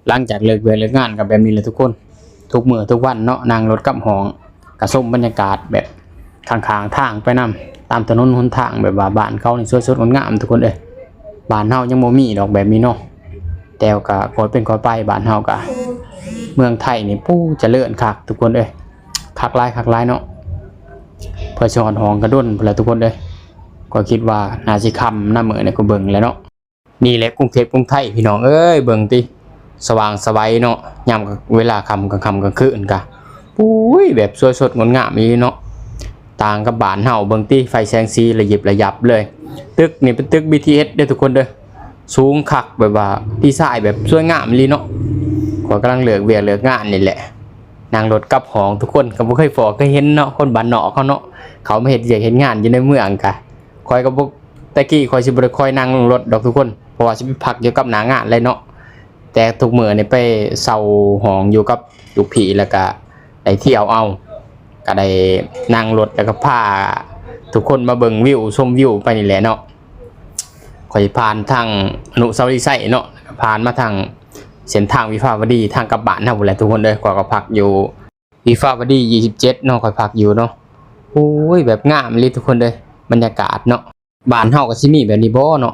หลังจากเลิกเวรเลิกงานกับแบบนี้เลยทุกคนทุกมื้อทุกวันเนาะนั่งรถกับห้องกระชมบรรยากาศแบบข้างๆทางไปนำตามถนนหนทางแบบว่าบ้านเขานี่สวยๆงามๆทุกคนบ้านเฮายังบ่มีดอกแบบนี้เนาะแต่ก็ขอเป็นขอไปบ้านเฮาก็เมืองไทยนี่ปู้เจริญคักทุกคนคักหลายเนาะเพื่อสิฮอดห้องกระด้นพุ่นล่ะทุกคนก็คิดว่าน่าสิค่ำมื้อนี่ก็เบิ่งแล้วเนาะนี่แหละกรุงเทพกรุงไทยพี่น้องเอ้ยเบิ่งติสว่างสวัยเนาะยามเวลาค่ำกลางคืนก็ปุ้ยแบบสวยสดงดงามอีเนาะต่างกับบ้านเฮาเบิ่งติไฟแสงสีระยิบระยับเลยตึกนี่เป็นตึก BTS เด้อทุกคนสูงคักแบบว่าดีไซน์แบบสวยงามลีเนาะก็กำลังเลิกงานนี่แหละนั่งรถกลับห้องทุกคนก็บ่เคยเคยเห็นเนาะคนบ้านนอกเขาเนาะเขามาเฮ็ดเฮ็ดงานอยู่ในเมืองกะคอยก็บ่ตะกี้คอยสิบ่ได้คอยนั่งรถดอกทุกคนเพราะว่าสิไปพักอยู่กับหน้างานเลยเนาะแต่ทุกมื้อนี่ไปเช่าห้องอยู่กับลูกพี่แล้วก็ได้เที่ยวเอาก็ได้นั่งรถแล้วก็พาทุกคนมาเบิ่งวิวชมวิวไปนี่แหละเนาะค่อยผ่านทางอนุสาวรีย์ไซเนาะผ่านมาทางเส้นทางวิภาวดีทางกลับบ้านเฮาพุ่นแหละทุกคนก็พักอยู่วิภาวดี27เนาะค่อยพักอยู่เนาะโอ้ยแบบงามเลยทุกคนบรรยากาศเนาะบ้านเฮาก็สิมีแบบนี้บ่เนาะ